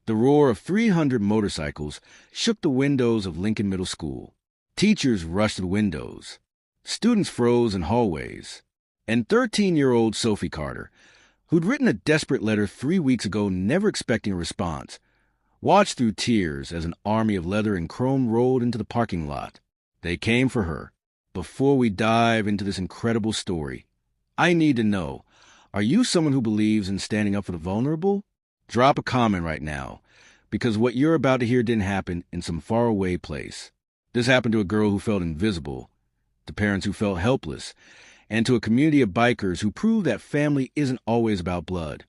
The roar of 300 motorcycles shook the windows of Lincoln Middle School. Teachers rushed to the windows. Students froze in hallways. And 13-year-old Sophie Carter, who'd written a desperate letter 3 weeks ago never expecting a response, watched through tears as an army of leather and chrome rolled into the parking lot. They came for her. Before we dive into this incredible story, I need to know, are you someone who believes in standing up for the vulnerable? Drop a comment right now, because what you're about to hear didn't happen in some faraway place. This happened to a girl who felt invisible, to parents who felt helpless, and to a community of bikers who proved that family isn't always about blood.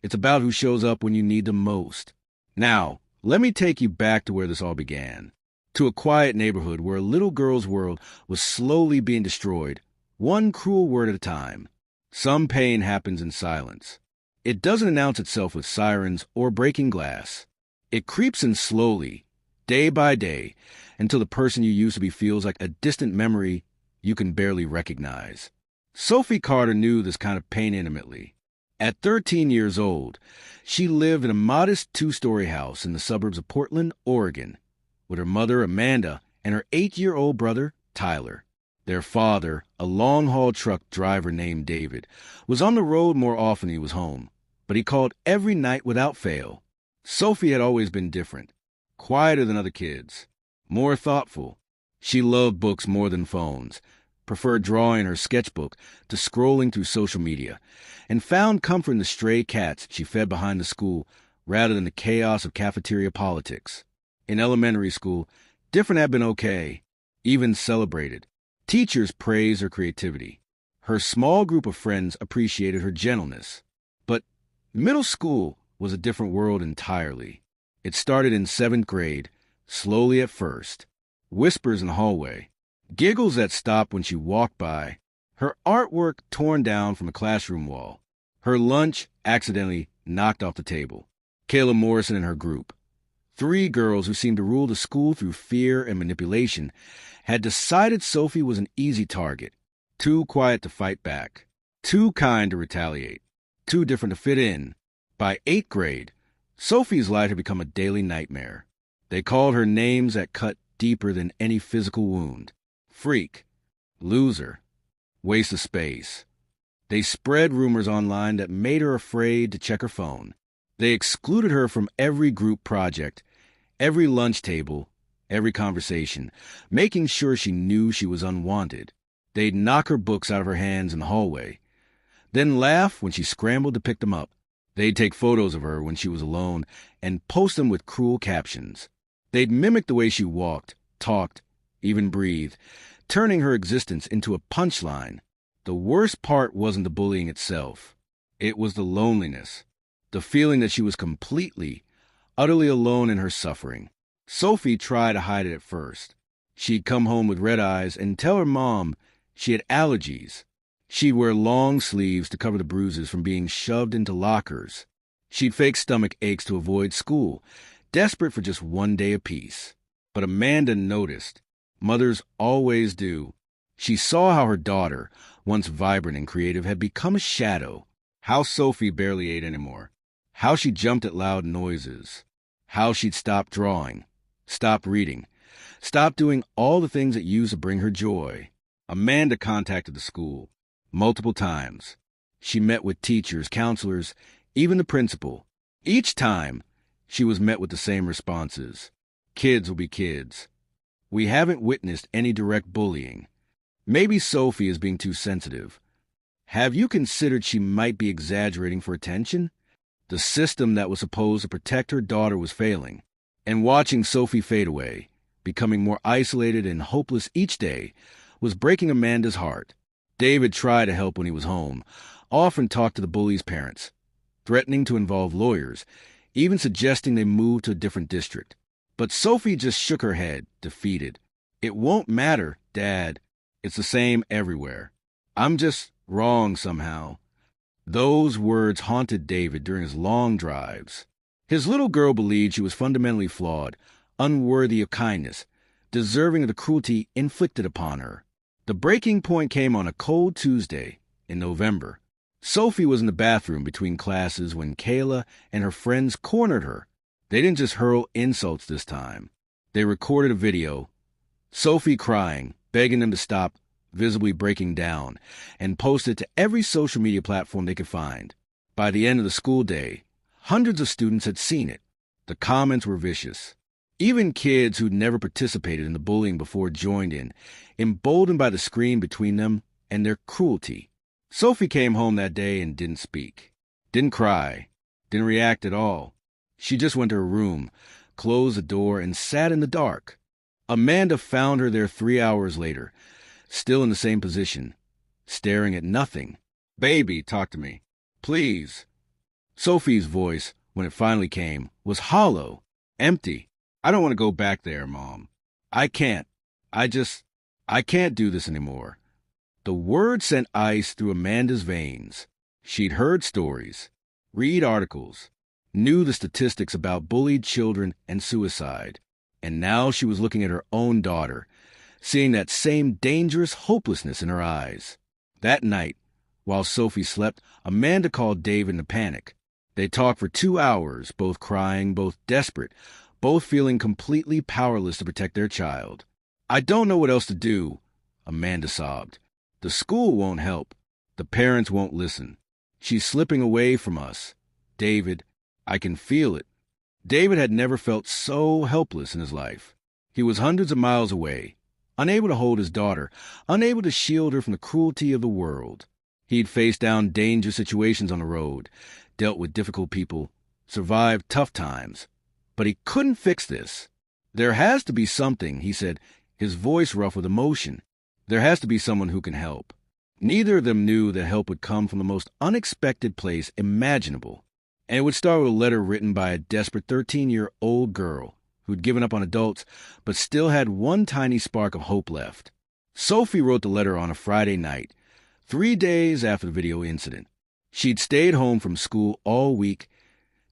It's about who shows up when you need them most. Now, let me take you back to where this all began, to a quiet neighborhood where a little girl's world was slowly being destroyed, one cruel word at a time. Some pain happens in silence. It doesn't announce itself with sirens or breaking glass. It creeps in slowly, day by day, until the person you used to be feels like a distant memory you can barely recognize. Sophie Carter knew this kind of pain intimately. At 13 years old, she lived in a modest 2-story house in the suburbs of Portland, Oregon, with her mother, Amanda, and her 8-year-old brother, Tyler. Their father, a long-haul truck driver named David, was on the road more often than he was home, but he called every night without fail. Sophie had always been different, quieter than other kids, more thoughtful. She loved books more than phones, preferred drawing her sketchbook to scrolling through social media, and found comfort in the stray cats she fed behind the school rather than the chaos of cafeteria politics. In elementary school, different had been okay, even celebrated. Teachers praised her creativity. Her small group of friends appreciated her gentleness. But middle school was a different world entirely. It started in 7th grade, slowly at first. Whispers in the hallway. Giggles that stopped when she walked by. Her artwork torn down from a classroom wall. Her lunch accidentally knocked off the table. Kayla Morrison and her group, 3 girls who seemed to rule the school through fear and manipulation, had decided Sophie was an easy target, too quiet to fight back, too kind to retaliate, too different to fit in. By 8th grade, Sophie's life had become a daily nightmare. They called her names that cut deeper than any physical wound. Freak, loser, waste of space. They spread rumors online that made her afraid to check her phone. They excluded her from every group project, every lunch table, every conversation, making sure she knew she was unwanted. They'd knock her books out of her hands in the hallway, then laugh when she scrambled to pick them up. They'd take photos of her when she was alone and post them with cruel captions. They'd mimic the way she walked, talked, even breathed, turning her existence into a punchline. The worst part wasn't the bullying itself. It was the loneliness, the feeling that she was completely, utterly alone in her suffering. Sophie tried to hide it at first. She'd come home with red eyes and tell her mom she had allergies. She'd wear long sleeves to cover the bruises from being shoved into lockers. She'd fake stomach aches to avoid school, desperate for just one day apiece. But Amanda noticed. Mothers always do. She saw how her daughter, once vibrant and creative, had become a shadow. How Sophie barely ate anymore. How she jumped at loud noises. How she'd stopped drawing, stopped reading, stopped doing all the things that used to bring her joy. Amanda contacted the school multiple times. She met with teachers, counselors, even the principal. Each time, she was met with the same responses. Kids will be kids. We haven't witnessed any direct bullying. Maybe Sophie is being too sensitive. Have you considered she might be exaggerating for attention? The system that was supposed to protect her daughter was failing. And watching Sophie fade away, becoming more isolated and hopeless each day, was breaking Amanda's heart. David tried to help when he was home, often talked to the bully's parents, threatening to involve lawyers, even suggesting they move to a different district. But Sophie just shook her head, defeated. It won't matter, Dad. It's the same everywhere. I'm just wrong somehow. Those words haunted David during his long drives. His little girl believed she was fundamentally flawed, unworthy of kindness, deserving of the cruelty inflicted upon her. The breaking point came on a cold Tuesday in November. Sophie was in the bathroom between classes when Kayla and her friends cornered her. They didn't just hurl insults this time. They recorded a video, Sophie crying, begging them to stop, visibly breaking down, and posted to every social media platform they could find. By the end of the school day, hundreds of students had seen it. The comments were vicious. Even kids who'd never participated in the bullying before joined in, emboldened by the screen between them and their cruelty. Sophie came home that day and didn't speak. Didn't cry. Didn't react at all. She just went to her room, closed the door, and sat in the dark. Amanda found her there 3 hours later, still in the same position, staring at nothing. "Baby, talk to me. Please." Sophie's voice, when it finally came, was hollow, empty. "I don't want to go back there, Mom. I can't. I can't do this anymore." The word sent ice through Amanda's veins. She'd heard stories, read articles, knew the statistics about bullied children and suicide. And now she was looking at her own daughter, seeing that same dangerous hopelessness in her eyes. That night, while Sophie slept, Amanda called David in a panic. They talked for 2 hours, both crying, both desperate, both feeling completely powerless to protect their child. "I don't know what else to do," Amanda sobbed. "The school won't help. The parents won't listen. She's slipping away from us. David, I can feel it." David had never felt so helpless in his life. He was hundreds of miles away, unable to hold his daughter, unable to shield her from the cruelty of the world. He'd faced down dangerous situations on the road, dealt with difficult people, survived tough times. But he couldn't fix this. "There has to be something," he said, his voice rough with emotion. "There has to be someone who can help." Neither of them knew that help would come from the most unexpected place imaginable. And it would start with a letter written by a desperate 13-year-old girl who'd given up on adults but still had one tiny spark of hope left. Sophie wrote the letter on a Friday night, 3 days after the video incident. She'd stayed home from school all week,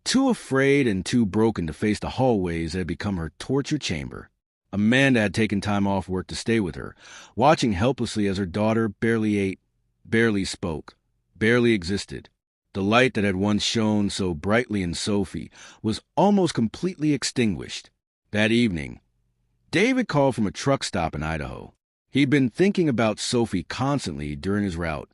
too afraid and too broken to face the hallways that had become her torture chamber. Amanda had taken time off work to stay with her, watching helplessly as her daughter barely ate, barely spoke, barely existed. The light that had once shone so brightly in Sophie was almost completely extinguished. That evening, David called from a truck stop in Idaho. He'd been thinking about Sophie constantly during his route,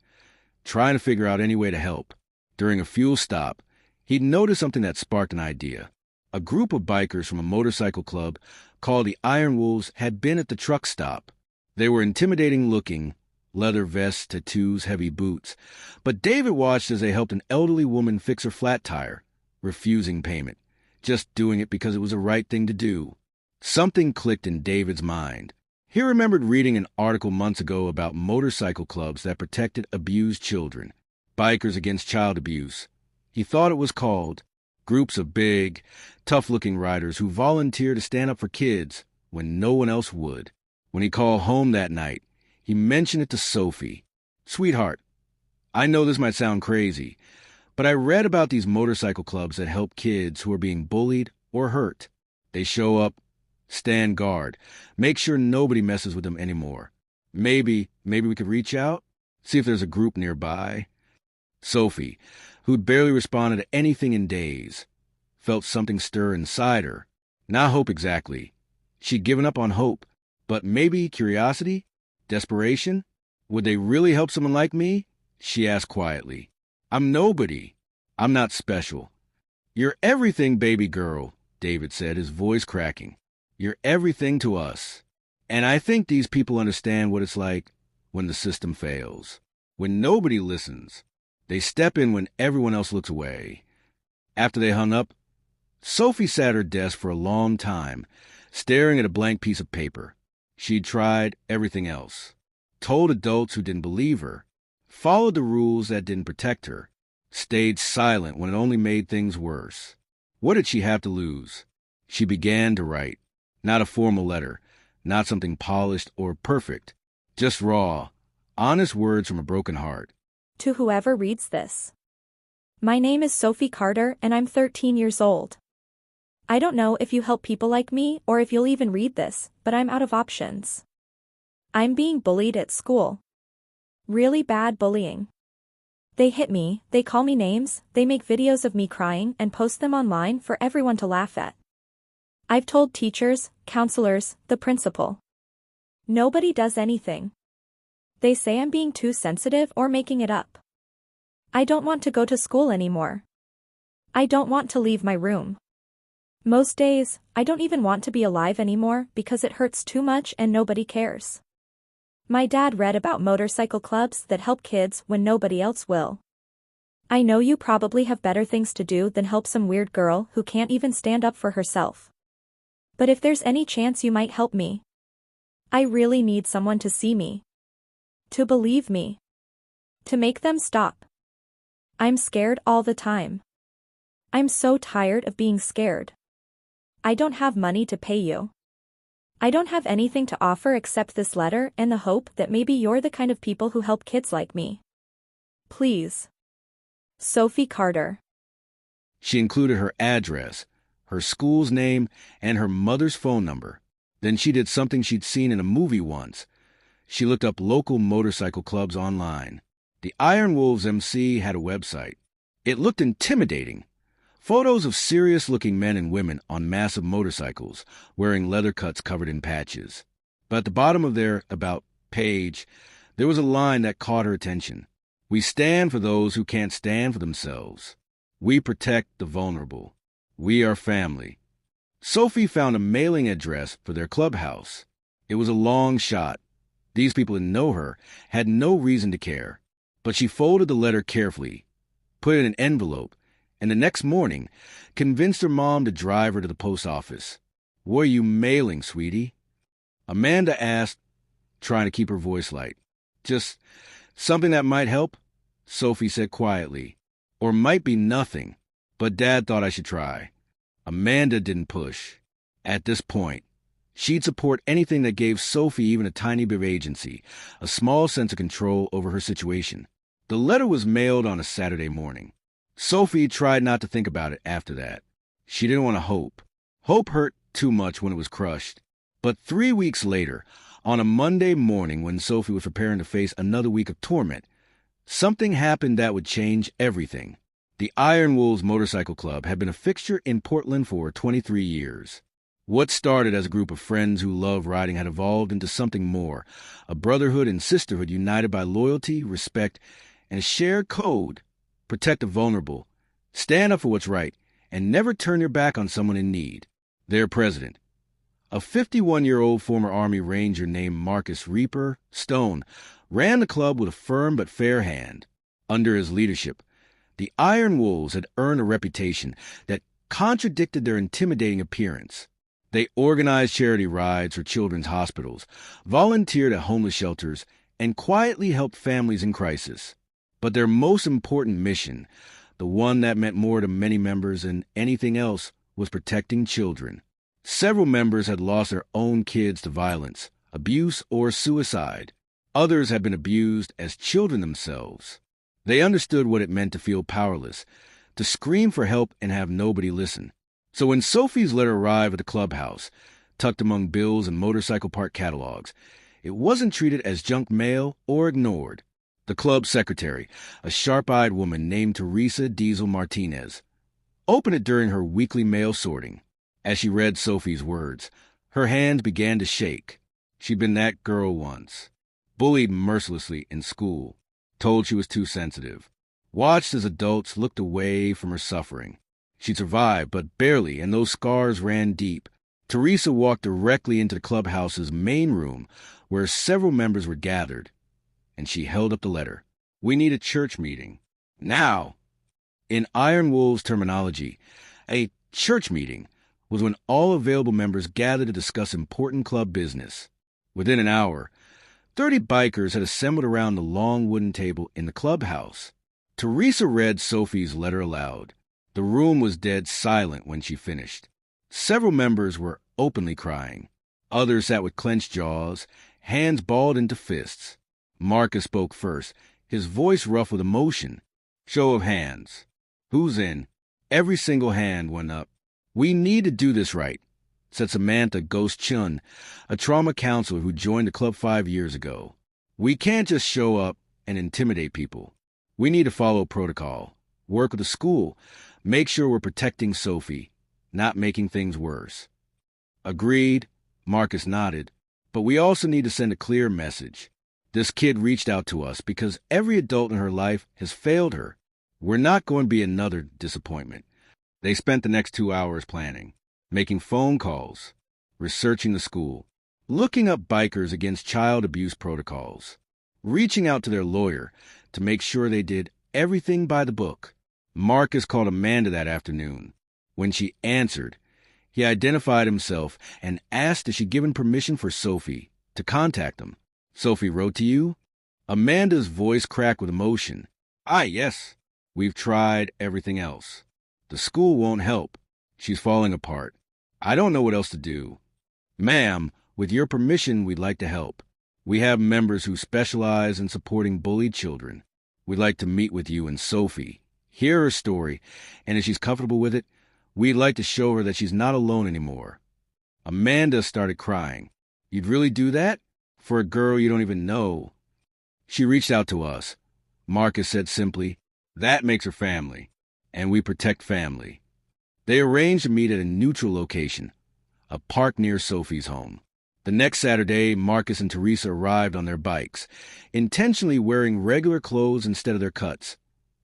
trying to figure out any way to help. During a fuel stop, he'd noticed something that sparked an idea. A group of bikers from a motorcycle club called the Iron Wolves had been at the truck stop. They were intimidating looking, leather vests, tattoos, heavy boots. But David watched as they helped an elderly woman fix her flat tire, refusing payment, just doing it because it was the right thing to do. Something clicked in David's mind. He remembered reading an article months ago about motorcycle clubs that protected abused children, Bikers Against Child Abuse. He thought it was called groups of big, tough-looking riders who volunteer to stand up for kids when no one else would. When he called home that night, he mentioned it to Sophie. "Sweetheart, I know this might sound crazy, but I read about these motorcycle clubs that help kids who are being bullied or hurt. They show up, stand guard, make sure nobody messes with them anymore. Maybe we could reach out, see if there's a group nearby." Sophie, who'd barely responded to anything in days, felt something stir inside her. Not hope exactly. She'd given up on hope, but maybe curiosity? Desperation? "Would they really help someone like me?" she asked quietly. "I'm nobody. I'm not special." "You're everything, baby girl," David said, his voice cracking. "You're everything to us. And I think these people understand what it's like when the system fails. When nobody listens. They step in when everyone else looks away." After they hung up, Sophie sat at her desk for a long time, staring at a blank piece of paper. She'd tried everything else. Told adults who didn't believe her. Followed the rules that didn't protect her. Stayed silent when it only made things worse. What did she have to lose? She began to write. Not a formal letter. Not something polished or perfect. Just raw, honest words from a broken heart. To whoever reads this. My name is Sophie Carter and I'm 13 years old. I don't know if you help people like me or if you'll even read this, but I'm out of options. I'm being bullied at school. Really bad bullying. They hit me, they call me names, they make videos of me crying and post them online for everyone to laugh at. I've told teachers, counselors, the principal. Nobody does anything. They say I'm being too sensitive or making it up. I don't want to go to school anymore. I don't want to leave my room. Most days, I don't even want to be alive anymore because it hurts too much and nobody cares. My dad read about motorcycle clubs that help kids when nobody else will. I know you probably have better things to do than help some weird girl who can't even stand up for herself. But if there's any chance you might help me. I really need someone to see me. To believe me. To make them stop. I'm scared all the time. I'm so tired of being scared. I don't have money to pay you. I don't have anything to offer except this letter and the hope that maybe you're the kind of people who help kids like me. Please. Sophie Carter. She included her address, her school's name, and her mother's phone number. Then she did something she'd seen in a movie once. She looked up local motorcycle clubs online. The Iron Wolves MC had a website. It looked intimidating. Photos of serious-looking men and women on massive motorcycles, wearing leather cuts covered in patches. But at the bottom of their About page, there was a line that caught her attention. We stand for those who can't stand for themselves. We protect the vulnerable. We are family. Sophie found a mailing address for their clubhouse. It was a long shot. These people didn't know her, had no reason to care. But she folded the letter carefully, put it in an envelope, and the next morning convinced her mom to drive her to the post office. "What are you mailing, sweetie?" Amanda asked, trying to keep her voice light. "Just something that might help," Sophie said quietly. "Or might be nothing, but Dad thought I should try." Amanda didn't push. At this point, she'd support anything that gave Sophie even a tiny bit of agency, a small sense of control over her situation. The letter was mailed on a Saturday morning. Sophie tried not to think about it after that. She didn't want to hope. Hope hurt too much when it was crushed. But 3 weeks later, on a Monday morning when Sophie was preparing to face another week of torment, something happened that would change everything. The Iron Wolves Motorcycle Club had been a fixture in Portland for 23 years. What started as a group of friends who loved riding had evolved into something more, a brotherhood and sisterhood united by loyalty, respect, and a shared code. Protect the vulnerable, stand up for what's right, and never turn your back on someone in need. Their president, a 51-year-old former Army Ranger named Marcus Reaper Stone, ran the club with a firm but fair hand. Under his leadership, the Iron Wolves had earned a reputation that contradicted their intimidating appearance. They organized charity rides for children's hospitals, volunteered at homeless shelters, and quietly helped families in crisis. But their most important mission, the one that meant more to many members than anything else, was protecting children. Several members had lost their own kids to violence, abuse, or suicide. Others had been abused as children themselves. They understood what it meant to feel powerless, to scream for help and have nobody listen. So when Sophie's letter arrived at the clubhouse, tucked among bills and motorcycle park catalogs, it wasn't treated as junk mail or ignored. The club secretary, a sharp-eyed woman named Teresa Diesel Martinez, opened it during her weekly mail sorting. As she read Sophie's words, her hands began to shake. She'd been that girl once, bullied mercilessly in school, told she was too sensitive, watched as adults looked away from her suffering. She'd survived, but barely, and those scars ran deep. Teresa walked directly into the clubhouse's main room, where several members were gathered, and she held up the letter. "We need a church meeting. Now!" In Iron Wolves terminology, a church meeting was when all available members gathered to discuss important club business. Within an hour, 30 bikers had assembled around the long wooden table in the clubhouse. Teresa read Sophie's letter aloud. The room was dead silent when she finished. Several members were openly crying. Others sat with clenched jaws, hands balled into fists. Marcus spoke first, his voice rough with emotion. "Show of hands. Who's in?" Every single hand went up. "We need to do this right," said Samantha Ghost Chun, a trauma counselor who joined the club 5 years ago. "We can't just show up and intimidate people. We need to follow protocol, work with the school, make sure we're protecting Sophie, not making things worse. Agreed, Marcus nodded. But we also need to send a clear message. This kid reached out to us because every adult in her life has failed her. We're not going to be another disappointment. They spent the next 2 hours planning, making phone calls, researching the school, looking up bikers against child abuse protocols, reaching out to their lawyer to make sure they did everything by the book. Marcus called Amanda that afternoon. When she answered, he identified himself and asked if she'd given permission for Sophie to contact him. Sophie wrote to you? Amanda's voice cracked with emotion. Yes. We've tried everything else. The school won't help. She's falling apart. I don't know what else to do. Ma'am, with your permission, we'd like to help. We have members who specialize in supporting bullied children. We'd like to meet with you and Sophie, hear her story, and if she's comfortable with it, we'd like to show her that she's not alone anymore. Amanda started crying. You'd really do that? For a girl you don't even know? She reached out to us. Marcus said simply, that makes her family, and we protect family. They arranged to meet at a neutral location, a park near Sophie's home. The next Saturday, Marcus and Teresa arrived on their bikes, intentionally wearing regular clothes instead of their cuts,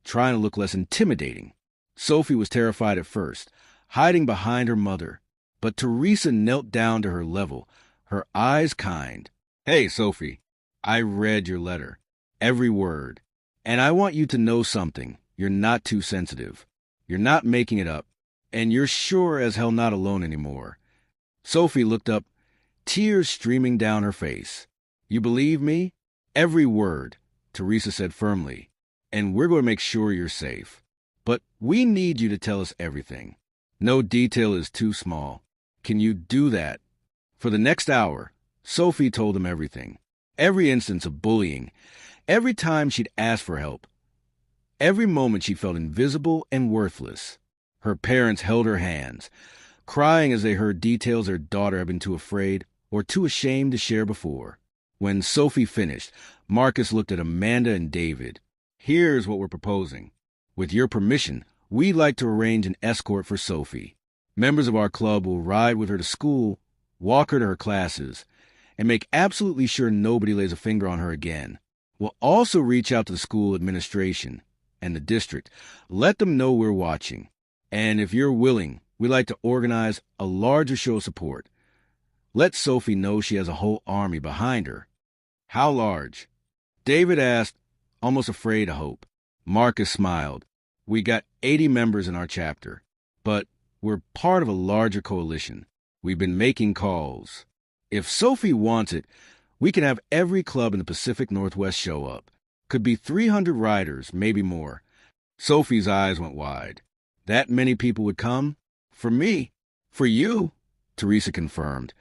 trying to look less intimidating. Sophie was terrified at first, hiding behind her mother, but Teresa knelt down to her level, her eyes kind. Hey, Sophie, I read your letter, every word, and I want you to know something. You're not too sensitive. You're not making it up, and you're sure as hell not alone anymore. Sophie looked up, tears streaming down her face. You believe me? Every word, Teresa said firmly, and we're going to make sure you're safe. But we need you to tell us everything. No detail is too small. Can you do that? For the next hour, Sophie told them everything. Every instance of bullying, every time she'd asked for help, every moment she felt invisible and worthless. Her parents held her hands, crying as they heard details their daughter had been too afraid or too ashamed to share before. When Sophie finished, Marcus looked at Amanda and David. Here's what we're proposing. With your permission, we'd like to arrange an escort for Sophie. Members of our club will ride with her to school, walk her to her classes, and make absolutely sure nobody lays a finger on her again. We'll also reach out to the school administration and the district, let them know we're watching. And if you're willing, we'd like to organize a larger show of support. Let Sophie know she has a whole army behind her. How large? David asked, almost afraid of hope. Marcus smiled. We got 80 members in our chapter, but we're part of a larger coalition. We've been making calls. If Sophie wants it, we can have every club in the Pacific Northwest show up. Could be 300 riders, maybe more. Sophie's eyes went wide. That many people would come? For me? For you? Teresa confirmed,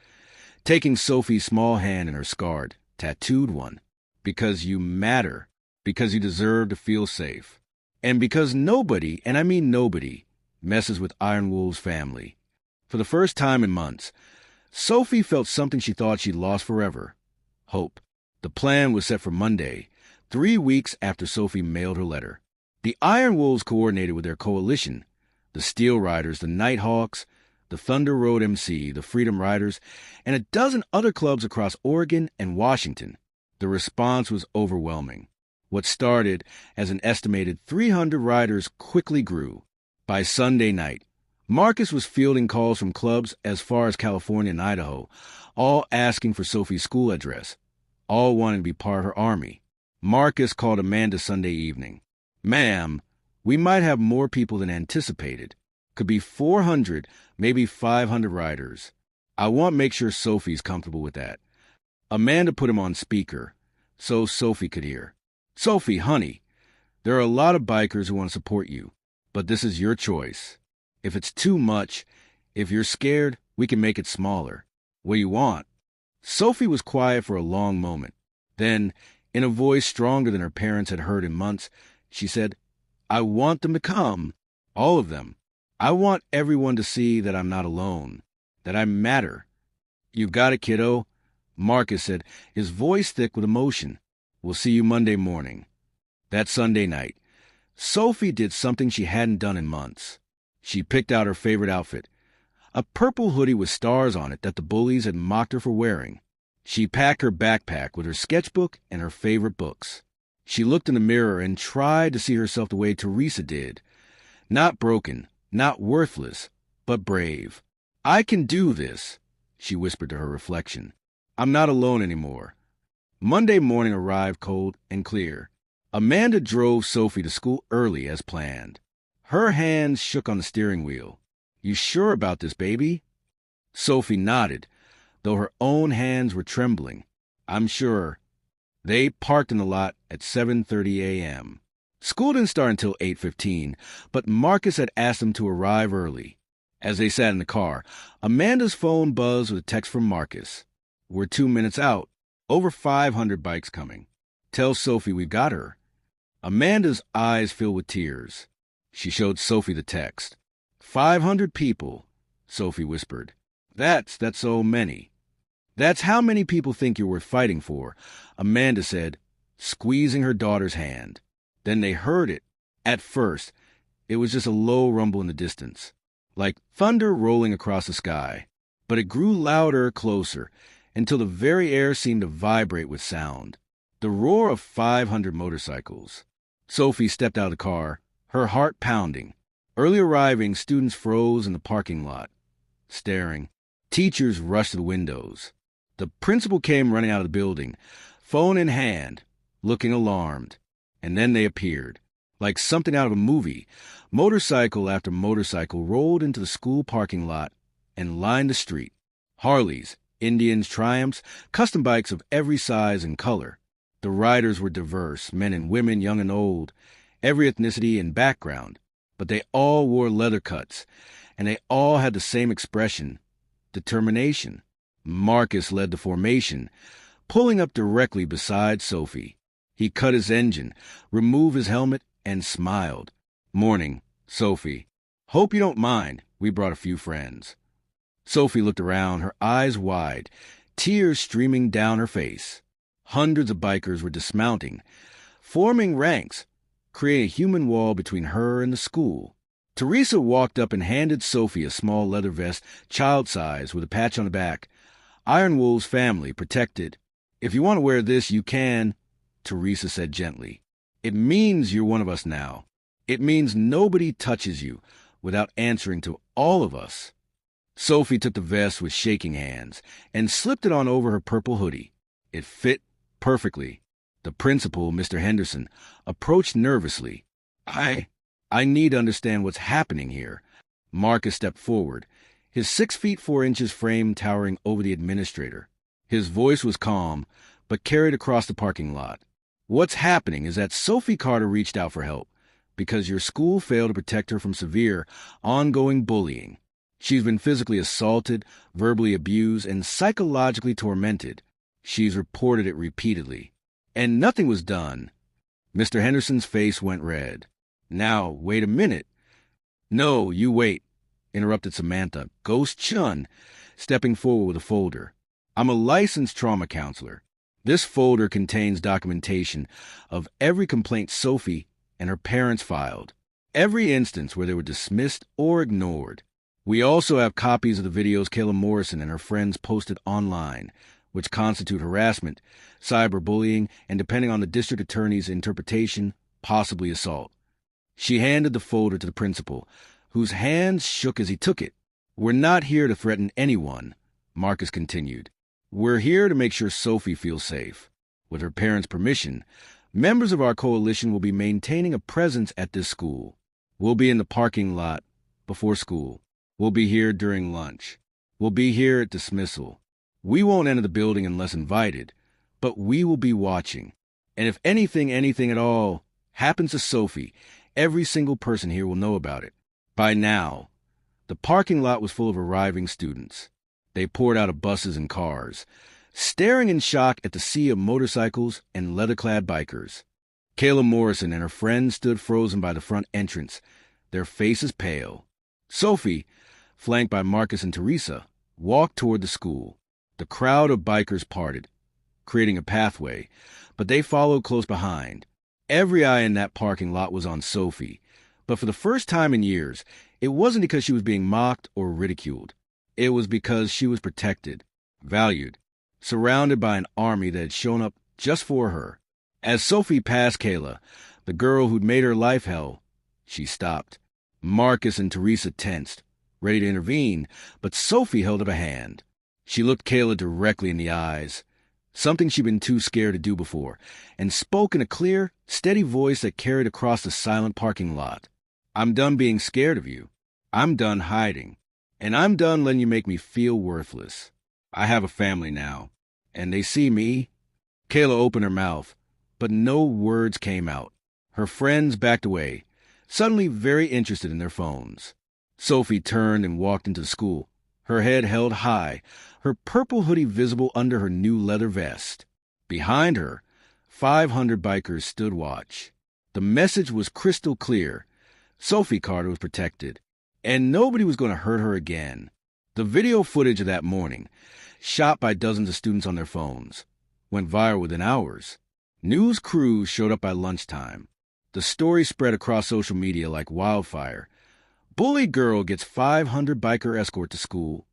taking Sophie's small hand in her scarred, tattooed one. Because you matter. Because you deserve to feel safe. And because nobody, and I mean nobody, messes with Iron Wolf's family. For the first time in months, Sophie felt something she thought she'd lost forever. Hope. The plan was set for Monday, 3 weeks after Sophie mailed her letter. The Iron Wolves coordinated with their coalition, the Steel Riders, the Nighthawks, the Thunder Road MC, the Freedom Riders, and a dozen other clubs across Oregon and Washington. The response was overwhelming. What started as an estimated 300 riders quickly grew. By Sunday night, Marcus was fielding calls from clubs as far as California and Idaho, all asking for Sophie's school address, all wanting to be part of her army. Marcus called Amanda Sunday evening. Ma'am, we might have more people than anticipated. Could be 400, maybe 500 riders. I want to make sure Sophie's comfortable with that. Amanda put him on speaker so Sophie could hear. Sophie, honey, there are a lot of bikers who want to support you, but this is your choice. If it's too much, if you're scared, we can make it smaller. What do you want? Sophie was quiet for a long moment. Then, in a voice stronger than her parents had heard in months, she said, I want them to come. All of them. I want everyone to see that I'm not alone, that I matter. You've got it, kiddo, Marcus said, his voice thick with emotion. We'll see you Monday morning. That Sunday night, Sophie did something she hadn't done in months. She picked out her favorite outfit, a purple hoodie with stars on it that the bullies had mocked her for wearing. She packed her backpack with her sketchbook and her favorite books. She looked in the mirror and tried to see herself the way Teresa did. Not broken, not worthless, but brave. "I can do this," she whispered to her reflection. "I'm not alone anymore." Monday morning arrived cold and clear. Amanda drove Sophie to school early as planned. Her hands shook on the steering wheel. "You sure about this, baby?" Sophie nodded, though her own hands were trembling. "I'm sure." They parked in the lot at 7:30 a.m. School didn't start until 8:15, but Marcus had asked them to arrive early. As they sat in the car, Amanda's phone buzzed with a text from Marcus. "We're 2 minutes out. Over 500 bikes coming. Tell Sophie we've got her." Amanda's eyes filled with tears. She showed Sophie the text. 500 people, Sophie whispered. That's so many." "That's how many people think you're worth fighting for," Amanda said, squeezing her daughter's hand. Then they heard it. At first, it was just a low rumble in the distance, like thunder rolling across the sky. But it grew louder, closer, until the very air seemed to vibrate with sound. The roar of 500 motorcycles. Sophie stepped out of the car, her heart pounding. Early arriving students froze in the parking lot, staring. Teachers rushed to the windows. The principal came running out of the building, phone in hand, looking alarmed. And then they appeared. Like something out of a movie, motorcycle after motorcycle rolled into the school parking lot and lined the street. Harleys, Indians, Triumphs, custom bikes of every size and color. The riders were diverse, men and women, young and old, every ethnicity and background. But they all wore leather cuts, and they all had the same expression, determination. Marcus led the formation, pulling up directly beside Sophie. He cut his engine, removed his helmet, and smiled. "Morning, Sophie. Hope you don't mind. We brought a few friends." Sophie looked around, her eyes wide, tears streaming down her face. Hundreds of bikers were dismounting, forming ranks, creating a human wall between her and the school. Teresa walked up and handed Sophie a small leather vest, child-size, with a patch on the back. "Iron Wolves family, protected. If you want to wear this, you can," Teresa said gently. "It means you're one of us now. It means nobody touches you without answering to all of us." Sophie took the vest with shaking hands and slipped it on over her purple hoodie. It fit perfectly. The principal, Mr. Henderson, approached nervously. I need to understand what's happening here." Marcus stepped forward, his 6 feet 4 inches frame towering over the administrator. His voice was calm, but carried across the parking lot. "What's happening is that Sophie Carter reached out for help because your school failed to protect her from severe, ongoing bullying. She's been physically assaulted, verbally abused, and psychologically tormented. She's reported it repeatedly. And nothing was done." Mr. Henderson's face went red. "Now, wait a minute." "No, you wait," interrupted Samantha, Ghost Chun, stepping forward with a folder. "I'm a licensed trauma counselor. This folder contains documentation of every complaint Sophie and her parents filed, every instance where they were dismissed or ignored. We also have copies of the videos Kayla Morrison and her friends posted online, which constitute harassment, cyberbullying, and depending on the district attorney's interpretation, possibly assault." She handed the folder to the principal, whose hands shook as he took it. "We're not here to threaten anyone," Marcus continued. "We're here to make sure Sophie feels safe. With her parents' permission, members of our coalition will be maintaining a presence at this school. We'll be in the parking lot before school. We'll be here during lunch. We'll be here at dismissal. We won't enter the building unless invited, but we will be watching. And if anything at all, happens to Sophie, every single person here will know about it." By now, the parking lot was full of arriving students. They poured out of buses and cars, staring in shock at the sea of motorcycles and leather-clad bikers. Kayla Morrison and her friends stood frozen by the front entrance, their faces pale. Sophie, flanked by Marcus and Teresa, walked toward the school. The crowd of bikers parted, creating a pathway, but they followed close behind. Every eye in that parking lot was on Sophie, but for the first time in years, it wasn't because she was being mocked or ridiculed. It was because she was protected, valued, surrounded by an army that had shown up just for her. As Sophie passed Kayla, the girl who'd made her life hell, she stopped. Marcus and Teresa tensed, ready to intervene, but Sophie held up a hand. She looked Kayla directly in the eyes, something she'd been too scared to do before, and spoke in a clear, steady voice that carried across the silent parking lot. "I'm done being scared of you. I'm done hiding. And I'm done letting you make me feel worthless. I have a family now, and they see me." Kayla opened her mouth, but no words came out. Her friends backed away, suddenly very interested in their phones. Sophie turned and walked into the school, her head held high, her purple hoodie visible under her new leather vest. Behind her, 500 bikers stood watch. The message was crystal clear. Sophie Carter was protected, and nobody was going to hurt her again. The video footage of that morning, shot by dozens of students on their phones, went viral within hours. News crews showed up by lunchtime. The story spread across social media like wildfire. Bullied girl gets 500 biker escort to school.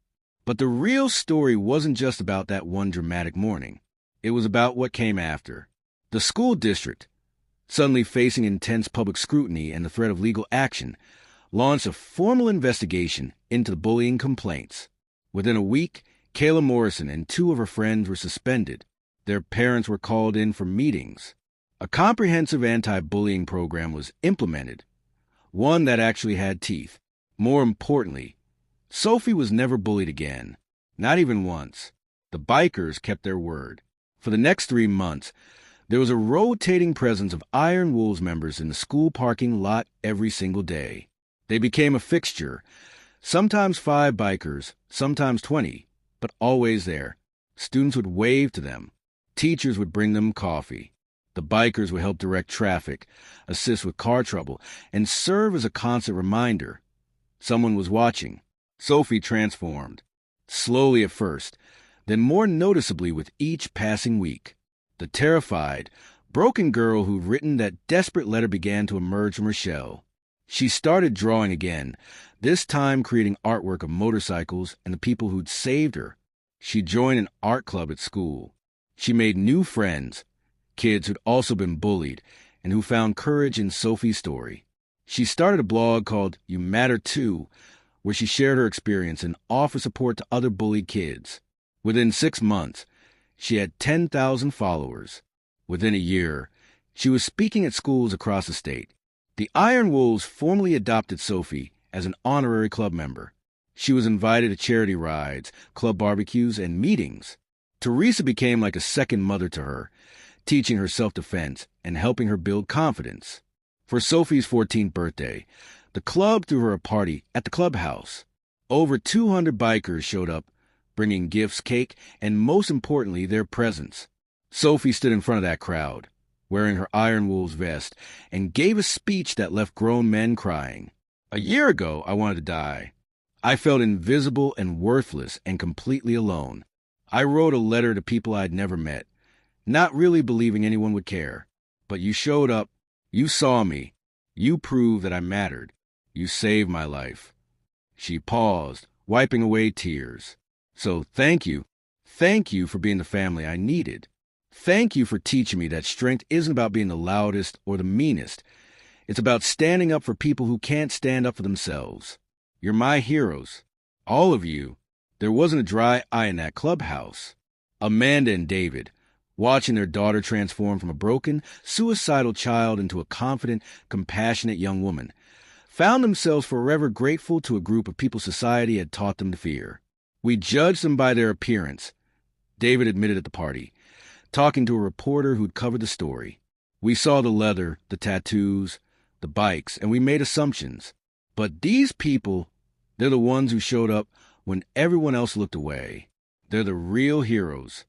But the real story wasn't just about that one dramatic morning. It was about what came after. The school district, suddenly facing intense public scrutiny and the threat of legal action, launched a formal investigation into the bullying complaints. Within a week, Kayla Morrison and 2 of her friends were suspended. Their parents were called in for meetings. A comprehensive anti-bullying program was implemented, one that actually had teeth. More importantly, Sophie was never bullied again, not even once. The bikers kept their word. For the next 3 months, there was a rotating presence of Iron Wolves members in the school parking lot every single day. They became a fixture, sometimes 5 bikers, sometimes 20, but always there. Students would wave to them. Teachers would bring them coffee. The bikers would help direct traffic, assist with car trouble, and serve as a constant reminder. Someone was watching. Sophie transformed, slowly at first, then more noticeably with each passing week. The terrified, broken girl who'd written that desperate letter began to emerge from her shell. She started drawing again, this time creating artwork of motorcycles and the people who'd saved her. She joined an art club at school. She made new friends, kids who'd also been bullied and who found courage in Sophie's story. She started a blog called You Matter Too, where she shared her experience and offered support to other bullied kids. Within 6 months, she had 10,000 followers. Within a year, she was speaking at schools across the state. The Iron Wolves formally adopted Sophie as an honorary club member. She was invited to charity rides, club barbecues, and meetings. Teresa became like a second mother to her, teaching her self-defense and helping her build confidence. For Sophie's 14th birthday, the club threw her a party at the clubhouse. Over 200 bikers showed up, bringing gifts, cake, and most importantly, their presents. Sophie stood in front of that crowd, wearing her Iron Wolves vest, and gave a speech that left grown men crying. "A year ago, I wanted to die. I felt invisible and worthless and completely alone. I wrote a letter to people I'd never met, not really believing anyone would care. But you showed up, you saw me, you proved that I mattered. You saved my life." She paused, wiping away tears. "So thank you. Thank you for being the family I needed. Thank you for teaching me that strength isn't about being the loudest or the meanest. It's about standing up for people who can't stand up for themselves. You're my heroes. All of you." There wasn't a dry eye in that clubhouse. Amanda and David, watching their daughter transform from a broken, suicidal child into a confident, compassionate young woman, found themselves forever grateful to a group of people society had taught them to fear. "We judged them by their appearance," David admitted at the party, talking to a reporter who'd covered the story. "We saw the leather, the tattoos, the bikes, and we made assumptions. But these people, they're the ones who showed up when everyone else looked away. They're the real heroes."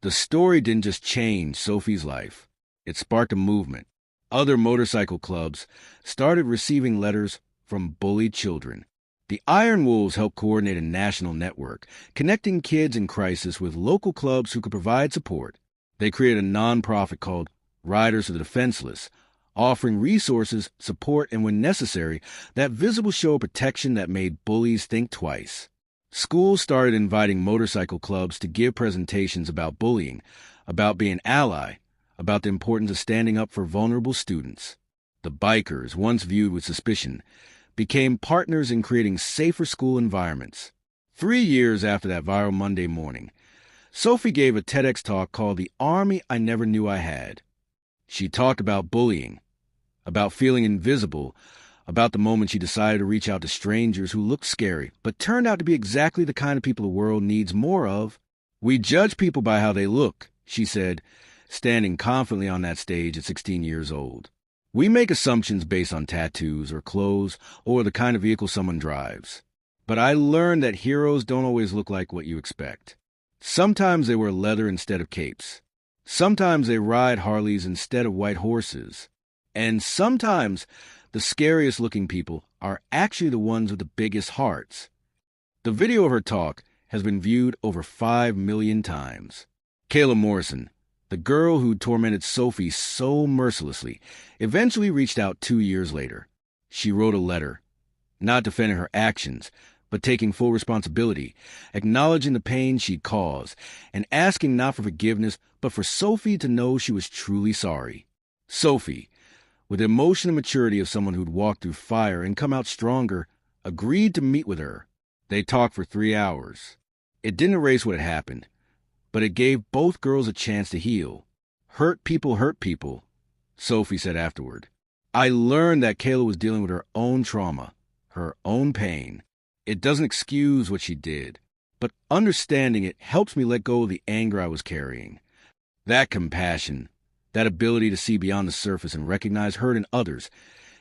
The story didn't just change Sophie's life. It sparked a movement. Other motorcycle clubs started receiving letters from bullied children. The Iron Wolves helped coordinate a national network, connecting kids in crisis with local clubs who could provide support. They created a nonprofit called Riders for the Defenseless, offering resources, support, and when necessary, that visible show of protection that made bullies think twice. Schools started inviting motorcycle clubs to give presentations about bullying, about being an ally, about the importance of standing up for vulnerable students. The bikers, once viewed with suspicion, became partners in creating safer school environments. 3 years after that viral Monday morning, Sophie gave a TEDx talk called The Army I Never Knew I Had. She talked about bullying, about feeling invisible, about the moment she decided to reach out to strangers who looked scary, but turned out to be exactly the kind of people the world needs more of. We judge people by how they look, she said, standing confidently on that stage at 16 years old. We make assumptions based on tattoos or clothes or the kind of vehicle someone drives. But I learned that heroes don't always look like what you expect. Sometimes they wear leather instead of capes. Sometimes they ride Harleys instead of white horses. And sometimes the scariest looking people are actually the ones with the biggest hearts. The video of her talk has been viewed over 5 million times. Kayla Morrison, the girl who tormented Sophie so mercilessly, eventually reached out 2 years later. She wrote a letter, not defending her actions, but taking full responsibility, acknowledging the pain she'd caused, and asking not for forgiveness, but for Sophie to know she was truly sorry. Sophie, with the emotional maturity of someone who'd walked through fire and come out stronger, agreed to meet with her. They talked for 3 hours. It didn't erase what had happened, but it gave both girls a chance to heal. Hurt people, Sophie said afterward. I learned that Kayla was dealing with her own trauma, her own pain. It doesn't excuse what she did, but understanding it helps me let go of the anger I was carrying. That compassion, that ability to see beyond the surface and recognize hurt in others,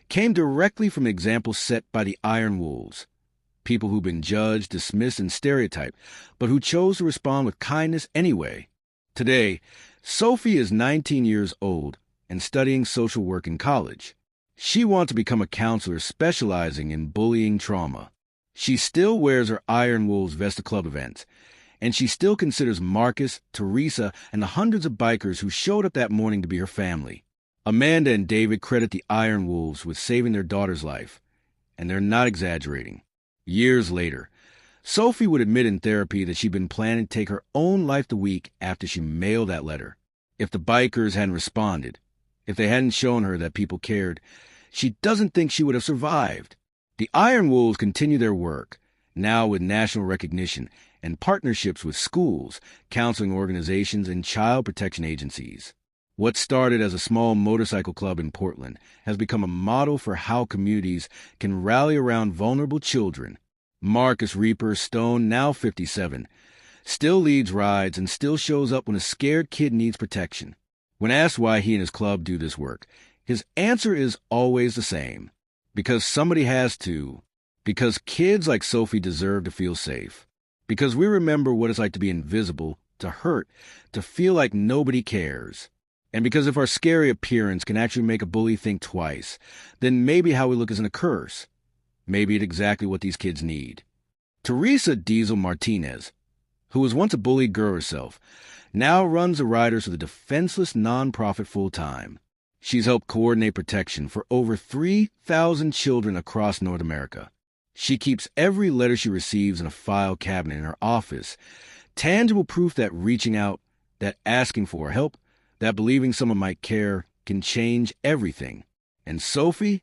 came directly from examples set by the Iron Wolves, people who've been judged, dismissed, and stereotyped, but who chose to respond with kindness anyway. Today, Sophie is 19 years old and studying social work in college. She wants to become a counselor specializing in bullying trauma. She still wears her Iron Wolves Vesta Club events, and she still considers Marcus, Teresa, and the hundreds of bikers who showed up that morning to be her family. Amanda and David credit the Iron Wolves with saving their daughter's life, and they're not exaggerating. Years later, Sophie would admit in therapy that she'd been planning to take her own life the week after she mailed that letter. If the bikers hadn't responded, if they hadn't shown her that people cared, she doesn't think she would have survived. The Iron Wolves continue their work, now with national recognition and partnerships with schools, counseling organizations, and child protection agencies. What started as a small motorcycle club in Portland has become a model for how communities can rally around vulnerable children. Marcus Reaper Stone, now 57, still leads rides and still shows up when a scared kid needs protection. When asked why he and his club do this work, his answer is always the same. Because somebody has to. Because kids like Sophie deserve to feel safe. Because we remember what it's like to be invisible, to hurt, to feel like nobody cares. And because if our scary appearance can actually make a bully think twice, then maybe how we look isn't a curse. Maybe it's exactly what these kids need. Teresa Diesel Martinez, who was once a bullied girl herself, now runs the Riders for the defenseless nonprofit full-time. She's helped coordinate protection for over 3,000 children across North America. She keeps every letter she receives in a file cabinet in her office, tangible proof that reaching out, that asking for help, that believing someone might care can change everything. And Sophie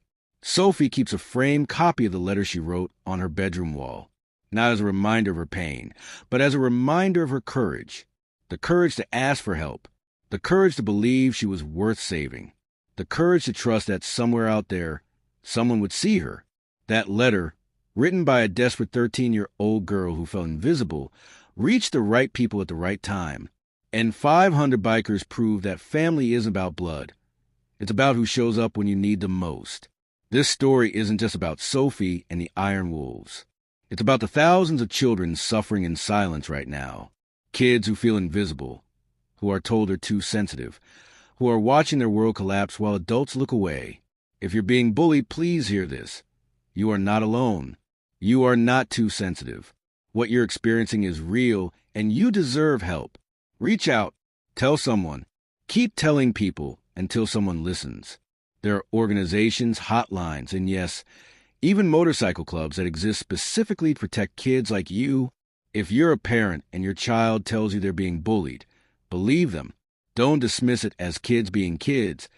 keeps a framed copy of the letter she wrote on her bedroom wall, not as a reminder of her pain, but as a reminder of her courage. The courage to ask for help, the courage to believe she was worth saving, the courage to trust that somewhere out there, someone would see her. That letter, written by a desperate 13-year-old girl who felt invisible, reached the right people at the right time. And 500 bikers prove that family isn't about blood. It's about who shows up when you need them most. This story isn't just about Sophie and the Iron Wolves. It's about the thousands of children suffering in silence right now. Kids who feel invisible, who are told they're too sensitive, who are watching their world collapse while adults look away. If you're being bullied, please hear this. You are not alone. You are not too sensitive. What you're experiencing is real, and you deserve help. Reach out. Tell someone. Keep telling people until someone listens. There are organizations, hotlines, and yes, even motorcycle clubs that exist specifically to protect kids like you. If you're a parent and your child tells you they're being bullied, believe them. Don't dismiss it as kids being kids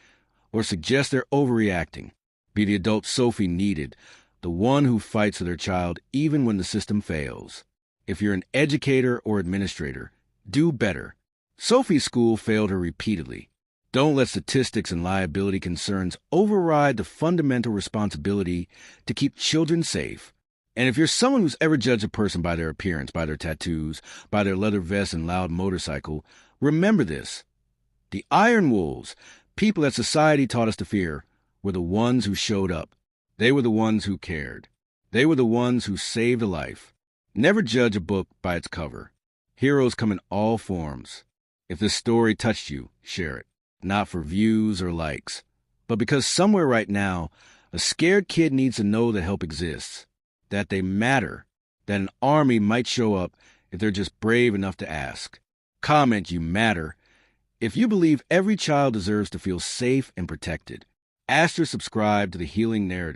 or suggest they're overreacting. Be the adult Sophie needed, the one who fights for their child even when the system fails. If you're an educator or administrator, do better. Sophie's school failed her repeatedly. Don't let statistics and liability concerns override the fundamental responsibility to keep children safe. And if you're someone who's ever judged a person by their appearance, by their tattoos, by their leather vest and loud motorcycle, remember this. The iron wolves, people that society taught us to fear, were the ones who showed up. They were the ones who cared. They were the ones who saved a life. Never judge a book by its cover. Heroes come in all forms. If this story touched you, share it. Not for views or likes, but because somewhere right now, a scared kid needs to know that help exists, that they matter, that an army might show up if they're just brave enough to ask. Comment you matter. If you believe every child deserves to feel safe and protected, ask or subscribe to The Healing Narrative.